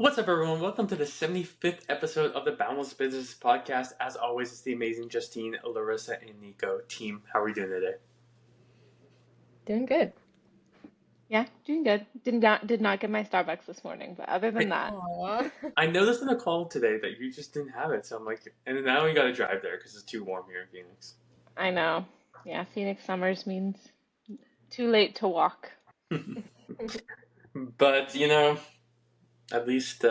What's up, everyone? Welcome to the 75th episode of the Boundless Business Podcast. As always, it's the amazing Justine, Larissa, and Nico team. How are we doing today? Doing good. Yeah, doing good. Did not get my Starbucks this morning, but other than I, that, Aw. I noticed in the call today that you just didn't have it, so I'm like, and now we got to drive there because it's too warm here in Phoenix. I know. Yeah, Phoenix summers means too late to walk. But at least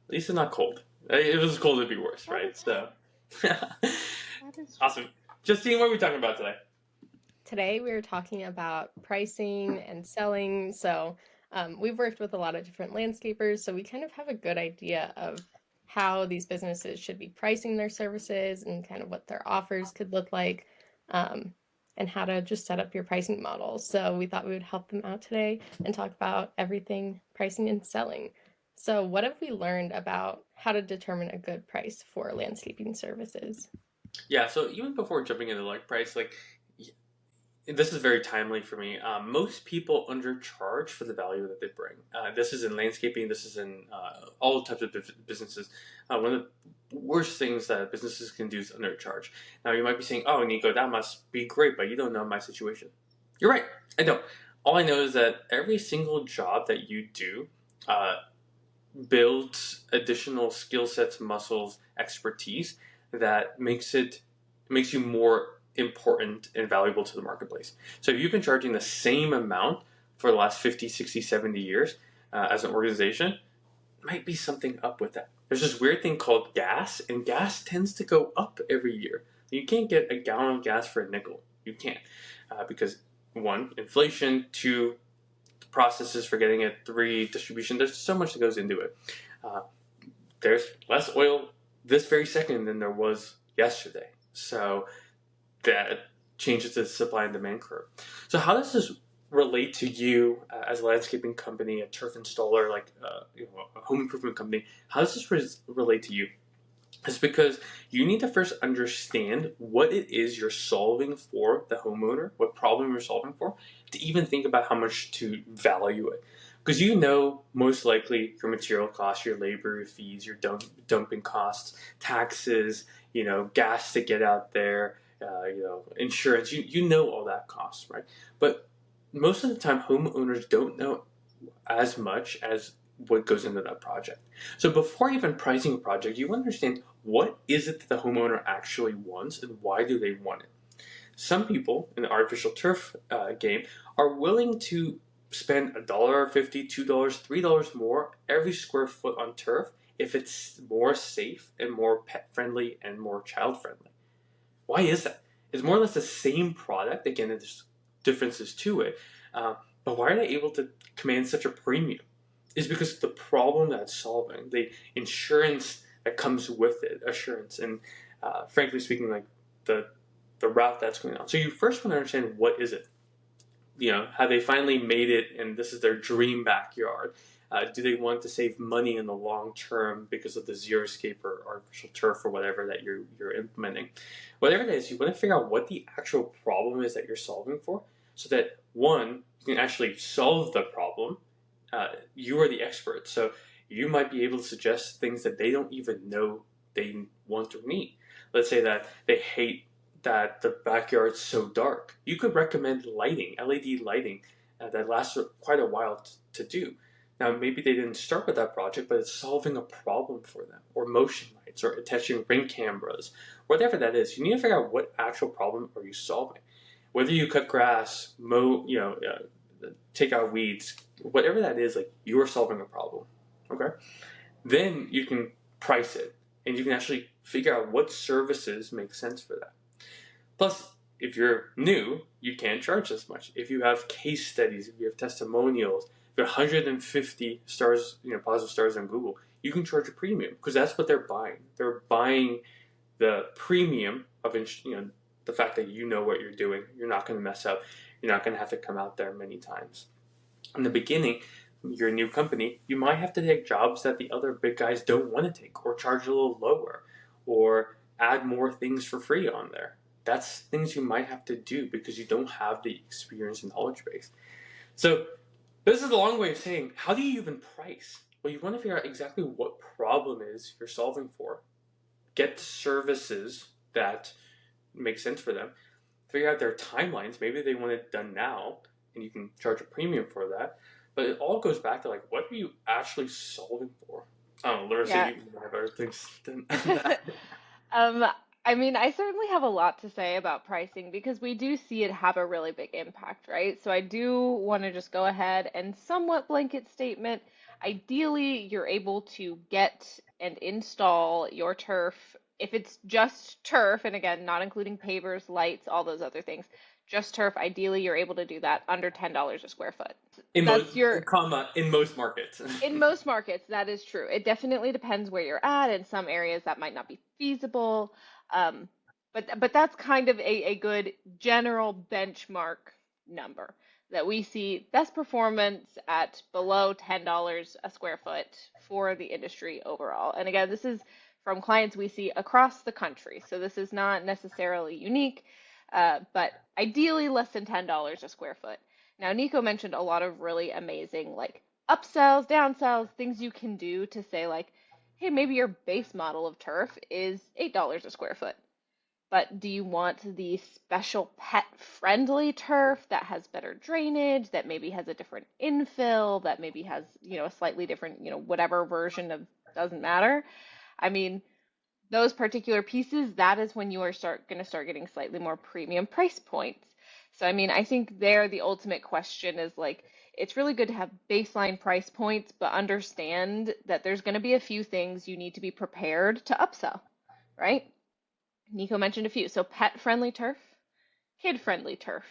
it's not cold. It was cold, it'd be worse, That right? is So, that is true. awesome. Justine, what are we talking about today? Today we are talking about pricing and selling. We've worked with a lot of different landscapers, so we kind of have a good idea of how these businesses should be pricing their services and kind of what their offers could look like, um, and how to just set up your pricing model. So we thought we would help them out today and talk about everything pricing and selling. So, what have we learned about how to determine a good price for landscaping services? Yeah, so even before jumping into price, this is very timely for me. Most people undercharge for the value that they bring. This is in landscaping. This is in all types of businesses. One of the worst things that businesses can do is undercharge. Now you might be saying, "Oh, Nico, that must be great," but you don't know my situation. You're right. I don't. All I know is that every single job that you do uh, builds additional skill sets, muscles, expertise that makes you more important and valuable to the marketplace. So if you've been charging the same amount for the last 50, 60, 70 years as an organization, might be something up with that. There's this weird thing called gas, and gas tends to go up every year. You can't get a gallon of gas for a nickel. You can't because one, inflation, two, processes for getting it, three, distribution. There's so much that goes into it. Uh, there's less oil this very second than there was yesterday. So that changes the supply and demand curve. So how does this relate to you as a landscaping company, a turf installer, a home improvement company? How does this relate to you? It's because you need to first understand what it is you're solving for the homeowner, what problem you're solving for, to even think about how much to value it. Because you know, most likely, your material costs, your labor fees, your dumping costs, taxes, gas to get out there, insurance. You know all that costs, right? But most of the time, homeowners don't know as much as what goes into that project. So before even pricing a project, you understand what is it that the homeowner actually wants and why do they want it. Some people in the artificial turf game are willing to spend $1.50, $2, $3 more every square foot on turf if it's more safe and more pet friendly and more child friendly. Why is that? It's more or less the same product. Again, there's differences to it. But why are they able to command such a premium? Is because the problem that it's solving, the insurance that comes with it, assurance, and frankly speaking, like the route that's going on. So you first want to understand what is it. Have they finally made it, and this is their dream backyard? Do they want to save money in the long term because of the xeriscape or artificial turf or whatever that you're implementing? Whatever it is, you want to figure out what the actual problem is that you're solving for, so that one, you can actually solve the problem. You are the expert, so you might be able to suggest things that they don't even know they want or need. Let's say that they hate that the backyard's so dark. You could recommend lighting, LED lighting, that lasts quite a while to do. Now, maybe they didn't start with that project, but it's solving a problem for them, or motion lights, or attaching ring cameras, whatever that is. You need to figure out what actual problem are you solving. Whether you cut grass, mow, take out weeds, whatever that is, like you are solving a problem. Okay, then you can price it, and you can actually figure out what services make sense for that. Plus, if you're new, you can't charge as much. If you have case studies, if you have testimonials, if you have 150 stars, positive stars on Google, you can charge a premium because that's what they're buying. They're buying the premium of the fact that you know what you're doing. You're not going to mess up. You're not going to have to come out there many times. In the beginning, you're a new company, you might have to take jobs that the other big guys don't want to take, or charge a little lower, or add more things for free on there. That's things you might have to do because you don't have the experience and knowledge base. So this is a long way of saying, how do you even price? Well, you want to figure out exactly what problem is you're solving for. Get services that make sense for them. Figure out their timelines. Maybe they want it done now, and you can charge a premium for that. But it all goes back to like, what are you actually solving for? I don't know, Larissa, Yeah. you have other things than that. Um, I mean, I certainly have a lot to say about pricing because we do see it have a really big impact, right? So I do want to just go ahead and somewhat blanket statement. Ideally, you're able to get and install your turf, if it's just turf, and again, not including pavers, lights, all those other things, just turf, ideally you're able to do that under $10 a square foot. In most, That's your comma, in most markets. In most markets, that is true. It definitely depends where you're at. In some areas, that might not be feasible. Um, but that's kind of a good general benchmark number that we see best performance at below $10 a square foot for the industry overall. And again, this is from clients we see across the country. So this is not necessarily unique, but ideally less than $10 a square foot. Now, Nico mentioned a lot of really amazing like upsells, downsells, things you can do to say like, hey, maybe your base model of turf is $8 a square foot. But do you want the special pet friendly turf that has better drainage, that maybe has a different infill, that maybe has, a slightly different, whatever version of doesn't matter. I mean, those particular pieces, that is when you are going to start getting slightly more premium price points. So, I mean, I think there the ultimate question is like, it's really good to have baseline price points, but understand that there's going to be a few things you need to be prepared to upsell, right? Nico mentioned a few. So, pet friendly turf, kid friendly turf.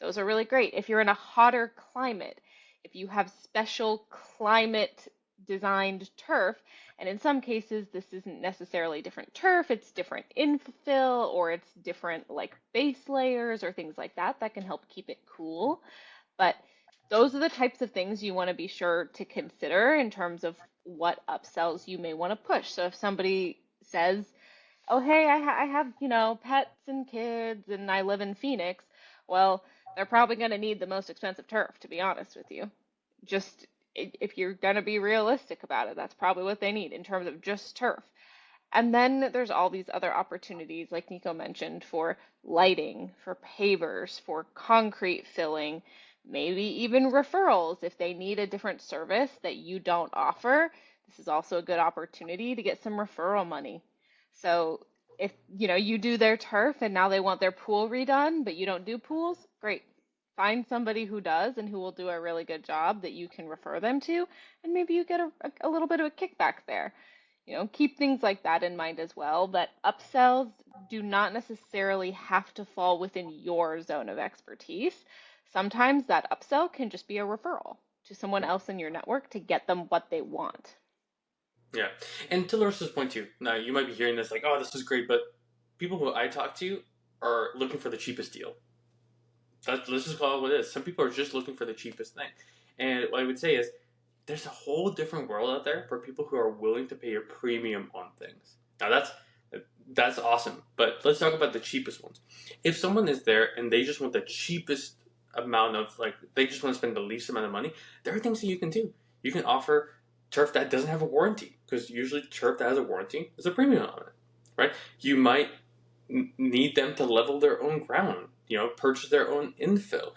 Those are really great. If you're in a hotter climate, if you have special climate designed turf, and in some cases, this isn't necessarily different turf, it's different infill or it's different like base layers or things like that that can help keep it cool. But those are the types of things you want to be sure to consider in terms of what upsells you may want to push. So if somebody says, oh, hey, I have, pets and kids and I live in Phoenix, well, they're probably going to need the most expensive turf, to be honest with you. Just if you're going to be realistic about it, that's probably what they need in terms of just turf. And then there's all these other opportunities, like Nico mentioned, for lighting, for pavers, for concrete filling, maybe even referrals. If they need a different service that you don't offer, this is also a good opportunity to get some referral money. So if you do their turf and now they want their pool redone, but you don't do pools, great. Find somebody who does and who will do a really good job that you can refer them to, and maybe you get a little bit of a kickback there. Keep things like that in mind as well, that upsells do not necessarily have to fall within your zone of expertise. Sometimes that upsell can just be a referral to someone else in your network to get them what they want. Yeah. And to Larissa's point too, now you might be hearing this like, oh, this is great, but people who I talk to are looking for the cheapest deal. Let's just call it what it is. Some people are just looking for the cheapest thing. And what I would say is there's a whole different world out there for people who are willing to pay a premium on things. Now that's awesome, but let's talk about the cheapest ones. If someone is there and they just want the cheapest amount of like they just want to spend the least amount of money, there are things that you can do. You can offer turf that doesn't have a warranty because usually turf that has a warranty is a premium on it, right? You might need them to level their own ground, purchase their own infill,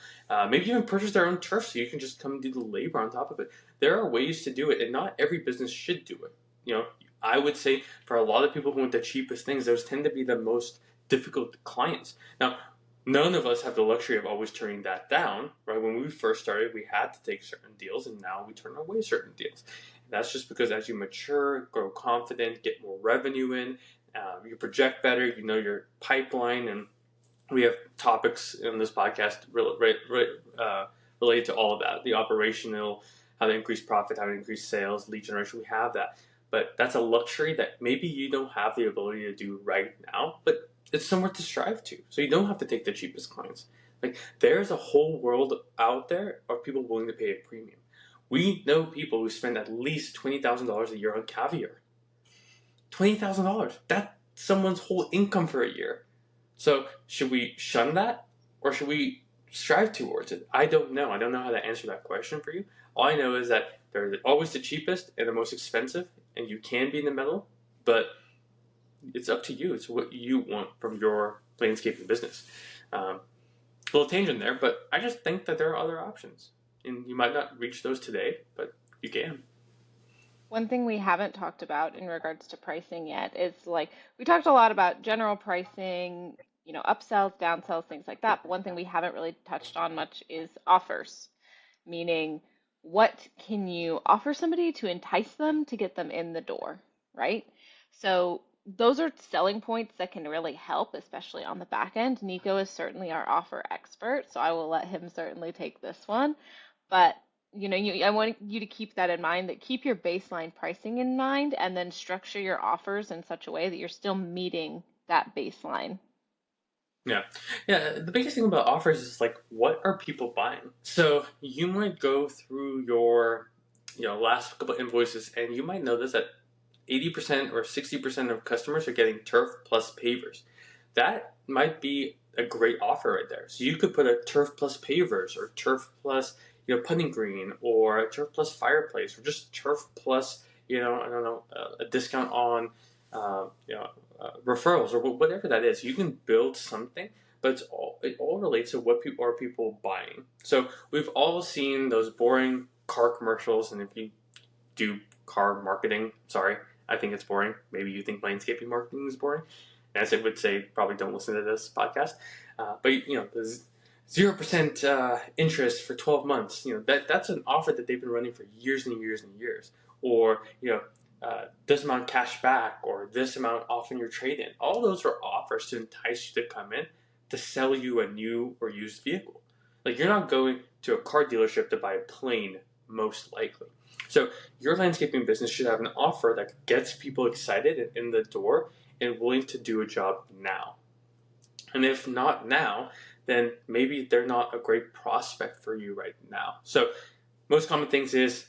maybe even purchase their own turf so you can just come and do the labor on top of it. There are ways to do it, and not every business should do it. I would say for a lot of people who want the cheapest things, those tend to be the most difficult clients. Now, none of us have the luxury of always turning that down, right? When we first started, we had to take certain deals, and now we turn away certain deals. That's just because as you mature, grow confident, get more revenue in, you project better, you know your pipeline, and we have topics in this podcast related to all of that, the operational, how to increase profit, how to increase sales, lead generation. We have that. But that's a luxury that maybe you don't have the ability to do right now, but it's somewhere to strive to. So you don't have to take the cheapest clients. Like there's a whole world out there of people willing to pay a premium. We know people who spend at least $20,000 a year on caviar. $20,000. That's someone's whole income for a year. So should we shun that or should we strive towards it? I don't know. I don't know how to answer that question for you. All I know is that they're always the cheapest and the most expensive, and you can be in the middle, but it's up to you. It's what you want from your landscaping business. A little tangent there, but I just think that there are other options, and you might not reach those today, but you can. One thing we haven't talked about in regards to pricing yet is like we talked a lot about general pricing, upsells, downsells, things like that. But one thing we haven't really touched on much is offers, meaning what can you offer somebody to entice them to get them in the door, right? So those are selling points that can really help, especially on the back end. Nico is certainly our offer expert, so I will let him certainly take this one. But I want you to keep that in mind, that keep your baseline pricing in mind and then structure your offers in such a way that you're still meeting that baseline. Yeah. Yeah. The biggest thing about offers is like, what are people buying? So you might go through your, last couple invoices and you might notice that 80% or 60% of customers are getting turf plus pavers. That might be a great offer right there. So you could put a turf plus pavers or turf plus, putting green or a turf plus fireplace or just turf plus, I don't know, a discount on, referrals or whatever that is. You can build something, but it all relates to what people are people buying. So we've all seen those boring car commercials, and if you do car marketing, sorry, I think it's boring. Maybe you think landscaping marketing is boring. As I would say, probably don't listen to this podcast. But there's 0% interest for 12 months. That's an offer that they've been running for years and years and years. Or this amount cash back, or this amount off in your trade-in. All those are offers to entice you to come in to sell you a new or used vehicle. Like, you're not going to a car dealership to buy a plane, most likely. So your landscaping business should have an offer that gets people excited and in the door and willing to do a job now. And if not now, then maybe they're not a great prospect for you right now. So most common things is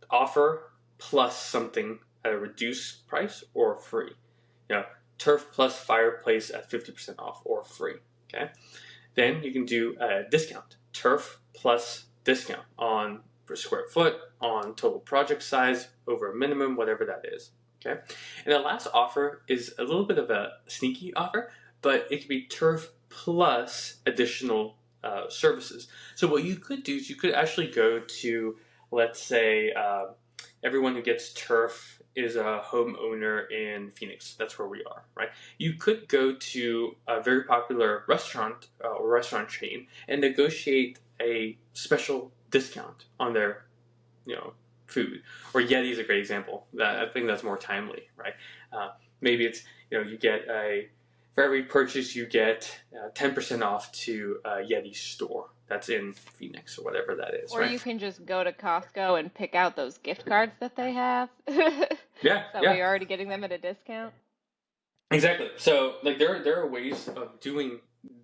offer plus something at a reduced price or free. Turf plus fireplace at 50% off or free. Okay. Then you can do a discount. Turf plus discount on per square foot, on total project size, over a minimum, whatever that is. Okay. And the last offer is a little bit of a sneaky offer, but it could be turf plus additional services. So what you could do is you could actually go to, let's say, everyone who gets turf is a homeowner in Phoenix. That's where we are, right? You could go to a very popular restaurant or restaurant chain and negotiate a special discount on their, food. Or Yeti is a great example. I think that's more timely, right? Maybe it's, you get for every purchase you get 10% off to a Yeti store that's in Phoenix or whatever that is, Or right? you can just go to Costco and pick out those gift cards that they have. Yeah, That way yeah. you're already getting them at a discount. Exactly. So, like, there are ways of doing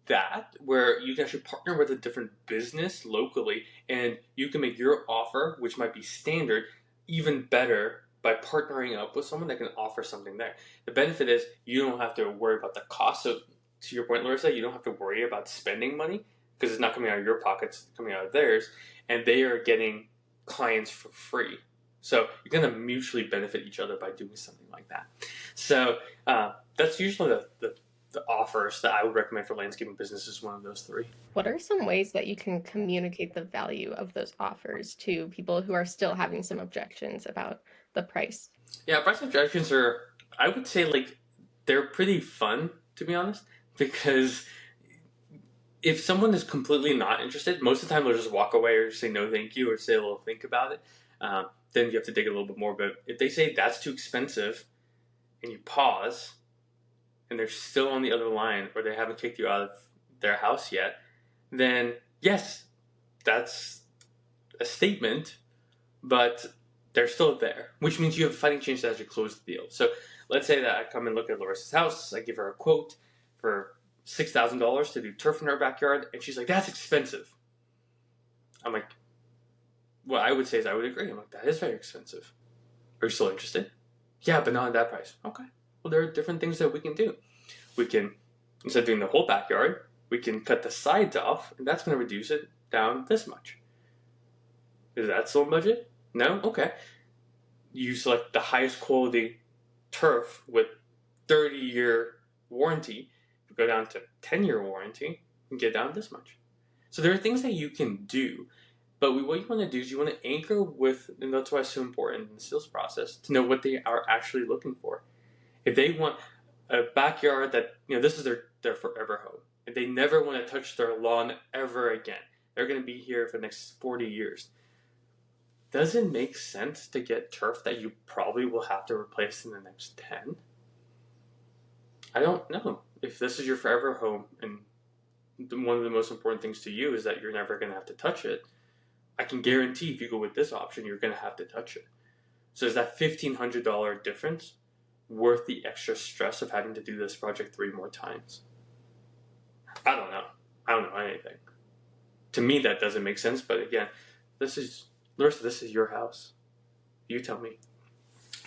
that where you can actually partner with a different business locally, and you can make your offer, which might be standard, even better by partnering up with someone that can offer something there. The benefit is you don't have to worry about the cost. So, to your point, Larissa, you don't have to worry about spending money because it's not coming out of your pockets, it's coming out of theirs, and they are getting clients for free. So you're going to mutually benefit each other by doing something like that. So that's usually the offers that I would recommend for landscaping businesses, one of those three. What are some ways that you can communicate the value of those offers to people who are still having some objections about the price? Yeah, price objections are, I would say, like, they're pretty fun, to be honest, because if someone is completely not interested, most of the time they'll just walk away or say no thank you or say a little think about it. Then you have to dig a little bit more. But if they say that's too expensive and you pause and they're still on the other line or they haven't kicked you out of their house yet, then yes, that's a statement, but they're still there, which means you have a fighting chance to actually close the deal. So let's say that I come and look at Larissa's house, I give her a quote for $6,000 to do turf in her backyard, and she's like, that's expensive. I'm like, what I would say is I would agree. I'm like, that is very expensive. Are you still interested? Yeah, but not at that price. Okay. Well, there are different things that we can do. We can, instead of doing the whole backyard, we can cut the sides off, and that's going to reduce it down this much. Is that still in budget? No? Okay. You select the highest quality turf with 30-year warranty. If you go down to 10-year warranty, you can get down this much. So there are things that you can do, but what you want to do is you want to anchor with, and that's why it's so important in the sales process, to know what they are actually looking for. If they want a backyard that, this is their forever home, if they never want to touch their lawn ever again, they're going to be here for the next 40 years. Does it make sense to get turf that you probably will have to replace in the next 10? I don't know. If this is your forever home and one of the most important things to you is that you're never going to have to touch it, I can guarantee if you go with this option, you're going to have to touch it. So is that $1,500 difference worth the extra stress of having to do this project 3 more times? I don't know. I don't know anything. To me, that doesn't make sense. But again, Larissa, this is your house. You tell me.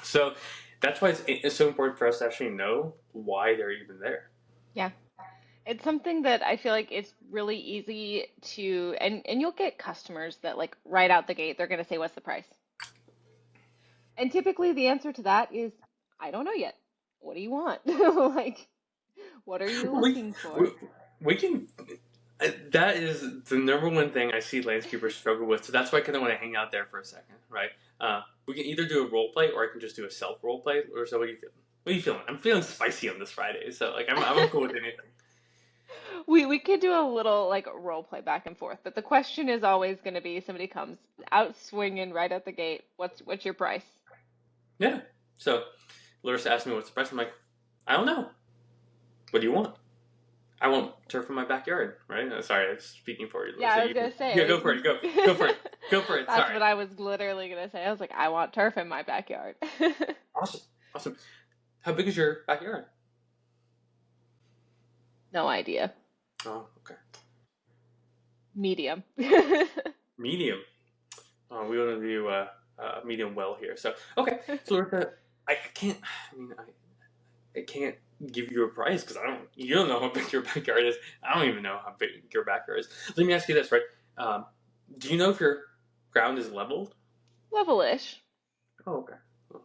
So that's why it's so important for us to actually know why they're even there. Yeah. It's something that I feel like it's really easy to, and you'll get customers that like right out the gate, they're going to say, what's the price? And typically the answer to that is, I don't know yet. What do you want? Like, what are you We, looking for? we can. That is the number one thing I see landscapers struggle with. So that's why I kind of want to hang out there for a second, right? We can either do a role play or I can just do a self role play. Or so, what are you feeling? What are you feeling? I'm feeling spicy on this Friday, so like I'm cool with anything. We could do a little like role play back and forth, but the question is always going to be somebody comes out swinging right at the gate. What's your price? Yeah. So Larissa asked me what's the price. I'm like, I don't know. What do you want? I want turf in my backyard, right? Sorry, I'm speaking for you. Yeah, Larissa. I was gonna say. Yeah, go for it. Go for it. Go for it. That's Sorry. what I was literally gonna say. I was like, I want turf in my backyard. Awesome. Awesome. How big is your backyard? No idea. Oh, okay. Medium. Medium. We want to do medium well here. So okay. So Larissa, I can't. I mean, I can't give you a price because you don't know how big your backyard is. I don't even know how big your backyard is. Let me ask you this, right? Do you know if your ground is leveled? Level-ish. Oh, okay. Do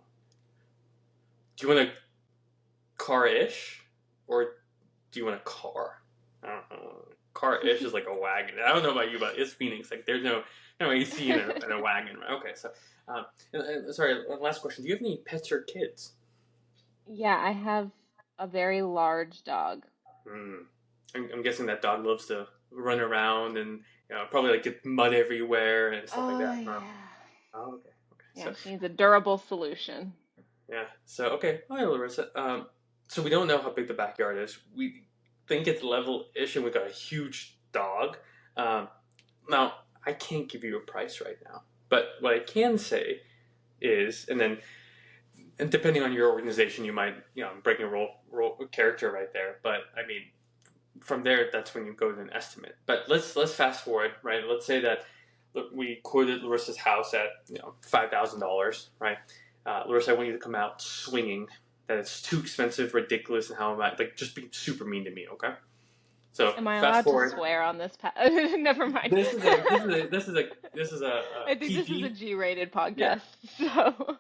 you want a car-ish or do you want a car? I don't know. Car-ish is like a wagon. I don't know about you, but it's Phoenix. Like there's no AC in a wagon. Right? Okay, so sorry. Last question. Do you have any pets or kids? Yeah, I have a very large dog. Hmm. I'm guessing that dog loves to run around and probably like get mud everywhere and stuff like Oh that. Huh? yeah. Oh, okay. Okay. Yeah, So she needs a durable solution. yeah. So okay. All right, Larissa. So we don't know how big the backyard is. We think it's level-ish, and we got a huge dog. Now I can't give you a price right now, but what I can say is, and depending on your organization, you might I'm breaking a role character right there. But I mean, from there, that's when you go to an estimate. But let's fast forward, right? Let's say that we quoted Larissa's house at $5,000, right? Larissa, I want you to come out swinging that it's too expensive, ridiculous, and how am I like just be super mean to me, okay? So Am I fast allowed to forward. swear on this Never mind. This is a I think this is a PG. G-rated Yeah, podcast. So,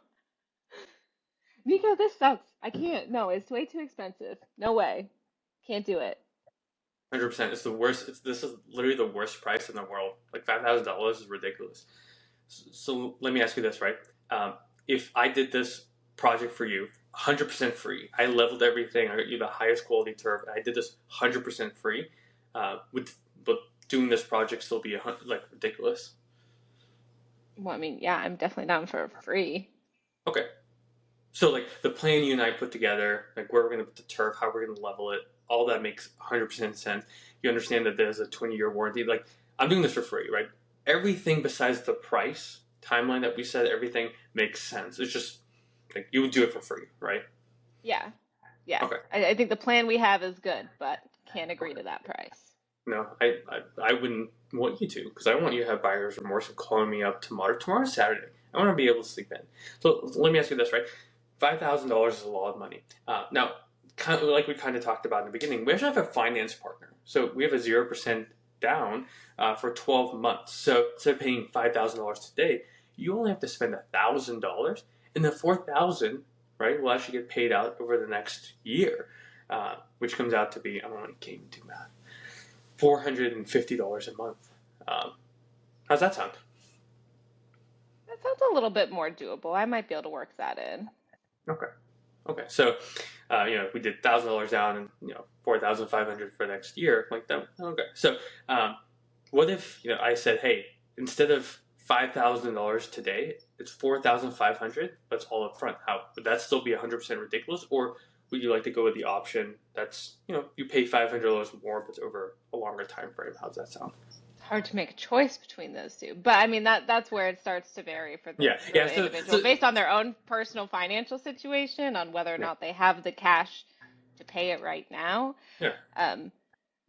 Nico, this sucks. I can't. No, it's way too expensive. No way. Can't do it. 100%. It's the worst. This is literally the worst price in the world. Like $5,000 is ridiculous. So let me ask you this, right? If I did this project for you, 100% free, I leveled everything, I got you the highest quality turf, and I did this 100% free, would doing this project still be like ridiculous? Well, I mean, yeah, I'm definitely down for free. Okay. So like the plan you and I put together, like where we're going to put the turf, how we're going to level it, all that makes 100% sense. You understand that there's a 20-year warranty. Like I'm doing this for free, right? Everything besides the price timeline that we said, everything makes sense. It's just like you would do it for free, right? Yeah. Yeah. Okay. I think the plan we have is good, but can't agree Okay. to that price. No, I wouldn't want you to because I don't want you to have buyer's remorse and calling me up tomorrow. Tomorrow's Saturday. I want to be able to sleep in. So let me ask you this, right? $5,000 is a lot of money. Now, kind of like we kind of talked about in the beginning, we actually have a finance partner. So we have a 0% down for 12 months. So instead of paying $5,000 today, you only have to spend $1,000, and the 4,000, right, will actually get paid out over the next year, which comes out to be, I don't know, I can't even do math, $450 a month. How's that sound? That sounds a little bit more doable. I might be able to work that in. Okay. Okay. So, we did $1,000 down and 4,500 for next year. Like that. Okay. So, what if I said, hey, instead of $5,000 today, it's 4,500. That's all up front. How would that still be 100% ridiculous, or would you like to go with the option that's you pay $500 more, but it's over a longer time frame? How's that sound? It's hard to make a choice between those two, but I mean that's where it starts to vary for Yeah. the Yeah. individual based on their own personal financial situation, on whether or Yeah. not they have the cash to pay it right now. Yeah.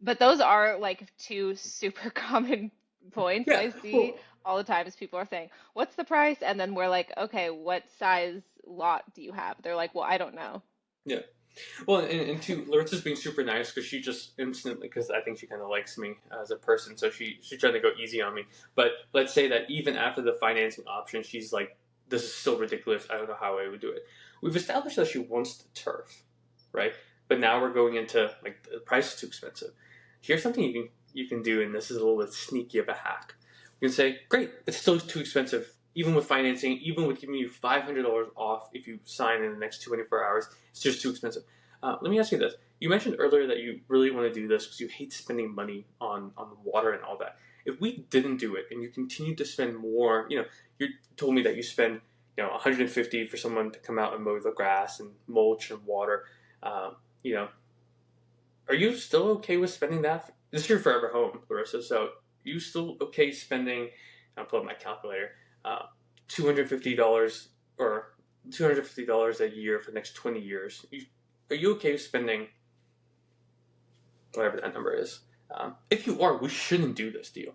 But those are like two super common points Yeah. I see Well, all the time is people are saying, "What's the price?" And then we're like, "Okay, what size lot do you have?" They're like, "Well, I don't know." yeah. Well, and two, Larissa's being super nice because she just instantly, because I think she kind of likes me as a person, so she's trying to go easy on me. But let's say that even after the financing option, she's like, "This is still ridiculous. I don't know how I would do it." We've established that she wants the turf, right? But now we're going into like the price is too expensive. Here's something you can do, and this is a little bit sneaky of a hack. You can say, "Great, it's still too expensive." Even with financing, even with giving you $500 off if you sign in the next 24 hours, it's just too expensive. Let me ask you this. You mentioned earlier that you really want to do this because you hate spending money on water and all that. If we didn't do it and you continue to spend more, you told me that you spend, 150 for someone to come out and mow the grass and mulch and water. You know, are you still okay with spending that? This is your forever home, Larissa. So, you still okay spending? I'll pull up my calculator. $250 or $250 a year for the next 20 years. Are you okay with spending whatever that number is? If you are, we shouldn't do this deal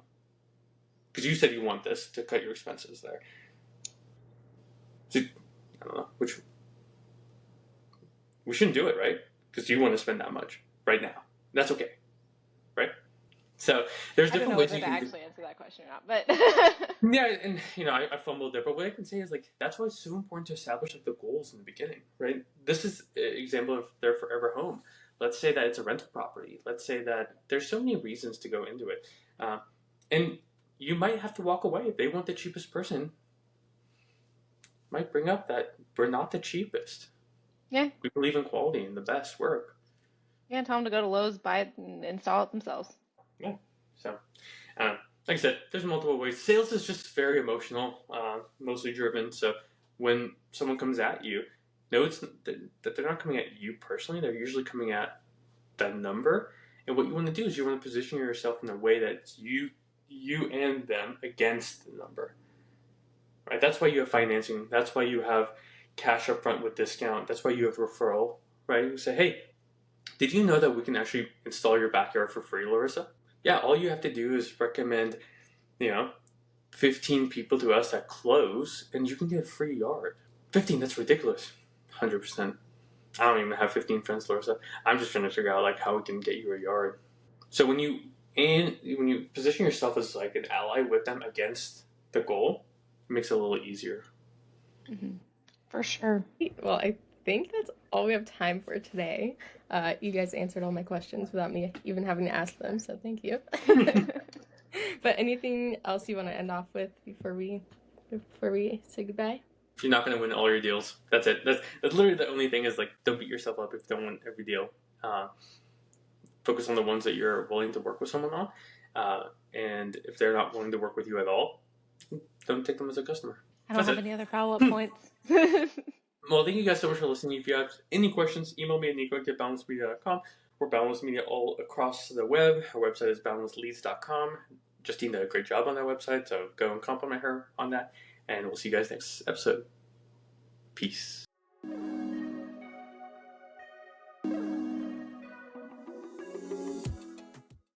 because you said you want this to cut your expenses there. So, I don't know which. We shouldn't do it, right? Because you want to spend that much right now. That's okay, right? So there's I don't different know ways whether you to can do. actually answer that question or not, but Yeah, and I fumbled there, but what I can say is like that's why it's so important to establish like the goals in the beginning, right? This is an example of their forever home. Let's say that it's a rental property. Let's say that there's so many reasons to go into it, and you might have to walk away if they want the cheapest person. Might bring up that we're not the cheapest. yeah, We believe in quality and the best work. yeah, tell them to go to Lowe's, buy it, and install it themselves. Yeah. So, like I said, there's multiple ways. Sales is just very emotional, mostly driven. So when someone comes at you, know it's that they're not coming at you personally. They're usually coming at that number. And what you want to do is you want to position yourself in a way that you and them against the number. Right. That's why you have financing. That's why you have cash up front with discount. That's why you have referral. Right. You say, hey, did you know that we can actually install your backyard for free, Larissa? Yeah, all you have to do is recommend, 15 people to us that close, and you can get a free yard. 15, that's ridiculous. 100%. I don't even have 15 friends, Larissa. I'm just trying to figure out like how we can get you a yard. So when you position yourself as like an ally with them against the goal, it makes it a little easier. Hmm. For sure. Well, I think that's all we have time for today. You guys answered all my questions without me even having to ask them, so thank you. But anything else you want to end off with before we say goodbye? You're not going to win all your deals. That's it. That's literally the only thing is like don't beat yourself up if you don't win every deal. Focus on the ones that you're willing to work with someone on, and if they're not willing to work with you at all, don't take them as a customer. I don't That's have it. any other follow-up points. Well, thank you guys so much for listening. If you have any questions, email me at nico@boundlessmedia.com. We're Boundless Media all across the web. Our website is boundlessleads.com. Justine did a great job on that website, so go and compliment her on that. And we'll see you guys next episode. Peace.